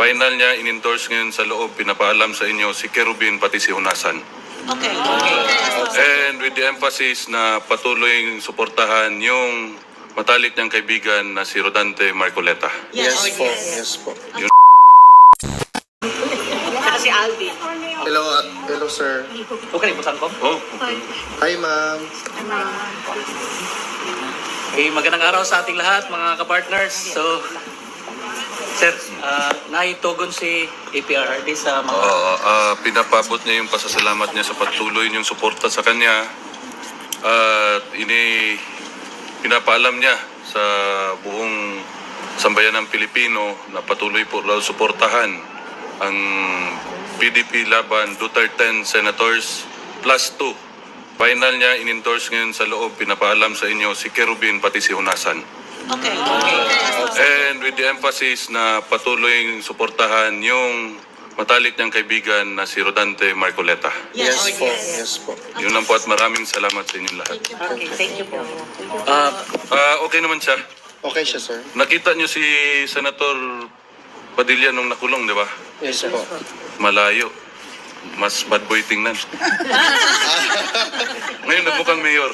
Final niya, in-endorse ngayon sa loob, pinapaalam sa inyo si Kerubin pati si Hunasan. Okay. And with the emphasis na patuloy suportahan yung matalik niyang kaibigan na si Rodante Marcoleta. Yes po. Yes po. Saka si Alvin. Hello sir. Okay, busan ko. Oh, Hi ma'am. Okay, magandang araw sa ating lahat, mga kapartners. So, sir, naitugon si APRRD sa mga... pinapabot niya yung pasasalamat niya sa patuloy niyong suporta sa kanya. At pinapaalam niya sa buong sambayan ng Pilipino na patuloy po raw suportahan ang PDP laban Duterte Senators plus 2. Final niya, in-endorse ngayon sa loob, pinapaalam sa inyo si Kerubin pati si Hunasan. Okay. And with the emphasis na patuloy suportahan yung matalik niyang kaibigan na si Rodante Marcoleta. Yes po. Yes po. Yun lang po at maraming salamat sa inyong lahat. Okay, thank you po. Okay naman siya. Okay siya sir. Nakita niyo si Senator Padilla nung nakulong, di ba? Yes po. Malayo. Mas bad boy tingnan. Ngayon nagmukhang mayor.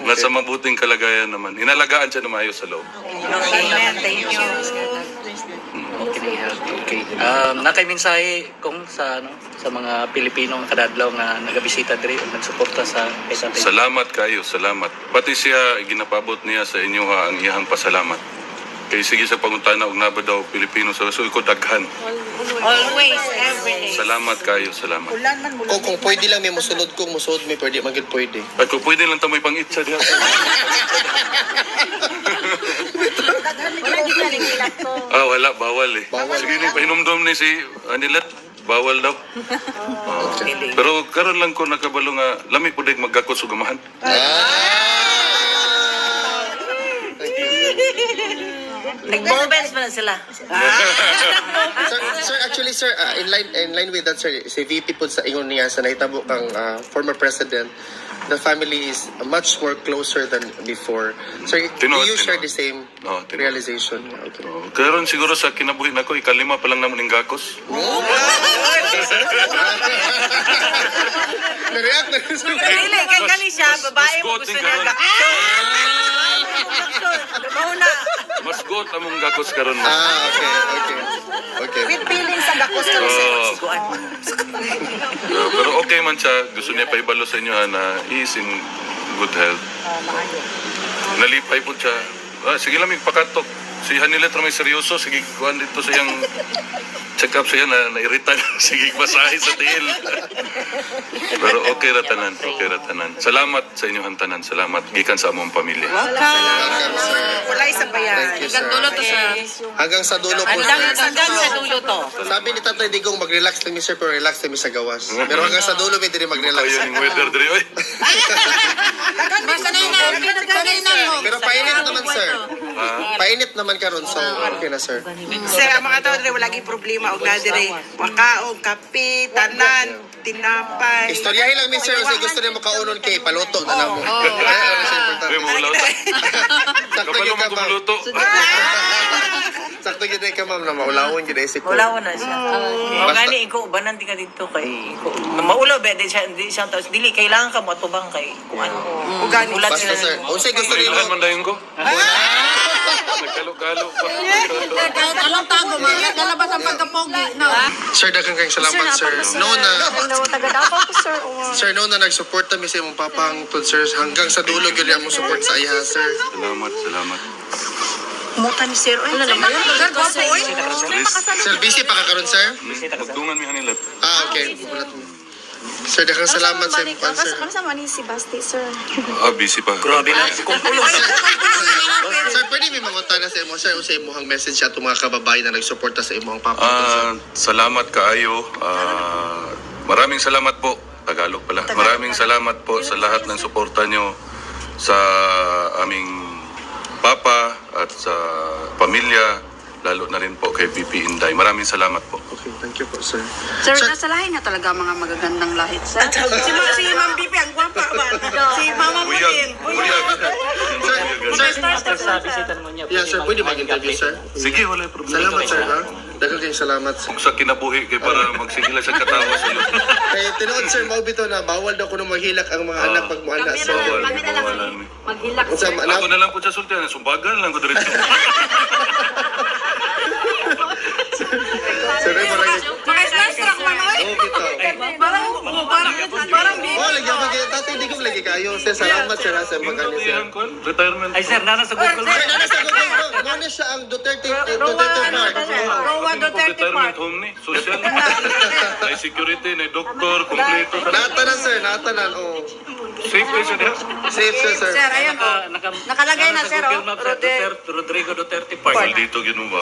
Nasa mabuting kalagayan naman. Inalagaan siya na maayos sa loob. Amen, thank you. Okay. Nakaimensahe kung sa mga Pilipinong kadadlaw nga nagabisita diri ug nagsuporta sa SRT. Salamat kayo, salamat. Pati siya, ginapabot niya sa inyo ang iyang pasalamat. Kaya sige sa pangutana, og naba daw Pilipino sa so ko daghan. Always, every day. Salamat kayo, salamat. Kung pwede lang may musunod kong musod may pwede magid pwede. At kung pwede lang tamoy pang-itsa diha. Wala, bawal eh. Sige ni pahinomdom ni si Anilet, bawal daw. Pero karon lang ko nakabalo nga lami pud maggakot sa gamahan. Nag-bowbells pa na sila. Sir, actually sir, in line with that sir, si VP po sa ingon niya sa nahitabo kang former president, the family is much more closer than before. Sir, do you share the same realization? Okay. Karon siguro sa kinabuhi nako ikalima pa lang naman ning gakos. Na-react na rin sir. Dili, kay kani siya, babae mo gusto niya. Mas got among gakos karon. Okay. With feelings sa gakos ka Pero okay man siya, gusto niya paibalo sa inyo na is in good health. Nalipay po siya. Sige lang pakatok. Si Hanilet may seryoso, sige kuhan dito sa iyang check up siya na nairita. Sige masahe sa tiil. Pero okay ratanan. Salamat sa inyong tanan. Salamat gikan sa among pamilya. Wala isa pa yan. Hanggang dulo to sir. Hanggang sa dulo po sir. Hanggang sa dulo to. Sabi ni Tatay Digong mag-relax kami sir pero relax kami sa gawas. Pero hanggang sa dulo may diri mag-relax. Kaya yung weather diri oy. Pero painit naman sir. Painit naman karon so okay na sir. Sir, ang mga tao dire wala gyud problema og na dire makaog, kape, tanan, tinapay. Istoryahin lang min sir kasi gusto niya makaunon kay paluto na namo. Ay mo ulaw ta. Sakto Kapalo gyud mo ka ma'am. kumuluto. Sakto gyud ka ma'am na maulawon gyud si ko. Ulawan na siya. O gani iko ubanan di ka dito kay maulaw ba di siya tapos dili kailangan ka mo atubang kay kung ano. Ugani. Ulat Basta sila. sir. Unsay gusto niyo? Ilan man dayon ko? Nagkalo-kalo pa. Alam tago mo, lalabas ang pagkapogi. No. Sir, daghang kayong salamat sir. No na Taga-Davao ko, sir. sir no na nagsuporta mi sa imong papang tod sir hanggang sa dulo gyud among support sa iya sir. Salamat. Muta ni sir. Ano naman? Sir, busy pa ka karon sir? Magdungan mi Hanilet. Okay. Sir, daghang salamat sa imong sir. Ano sa mani si Basti, sir? Busy pa. Grabe na kung pulong. Sir, pwede may mangutana sa imo sir unsay imong message sa atong mga kababayan na nagsuporta sa imong papa. Salamat kaayo. Maraming salamat po. Tagalog pala. Maraming salamat po sa lahat ng suporta nyo sa aming papa at sa pamilya lalo na rin po kay VP Inday. Maraming salamat po. Okay, thank you po, sir. Sir, nasa lahi niya talaga mga magagandang lahit, sir. Si Ma'am Bibi, ang gwapa ba? Si Mama mo Buyag. din. Buyag. After sa visitan mo niya, Yeah, sir, pwede mag-interview, sir? Sige, wala problema. Salamat, sir, ha? Daghang kayong salamat, sir. Kung sa kinabuhi kay para magsigila sa katawa sa iyo. Kaya tinood, sir, maubito na bawal daw ko na maghilak ang mga anak pag muanda, sir. Kami na lang maghilak, Kung sa sir. Ako na lang po sa sultan, sumbagan lang ko diretso. Sir, ay maraming... Mga starstruck man, oy. Oo, bitaw. Parang Bibi. Oh, lagyan mo kayo. Tatay, di ko lagi kayo. Sir, salamat, sir, ha, sir, Yung magkano, sir. katihan ko, retirement. Ay sir, nasa Google mo. Sir, nana sa Google ko. Muna siya ang Duterte Park. Rowan Duterte Retirement Park. home ni, social. May security, may doktor, kompleto. Natanan, sir, natanan. Oh. Safe kayo siya diha. Safe, sir, sir. Sir, ayun. Naka, Nakalagay na, nasa sir, Google oh. Maps, sir, Rodrigo Duterte Park. Maldito, gino ba?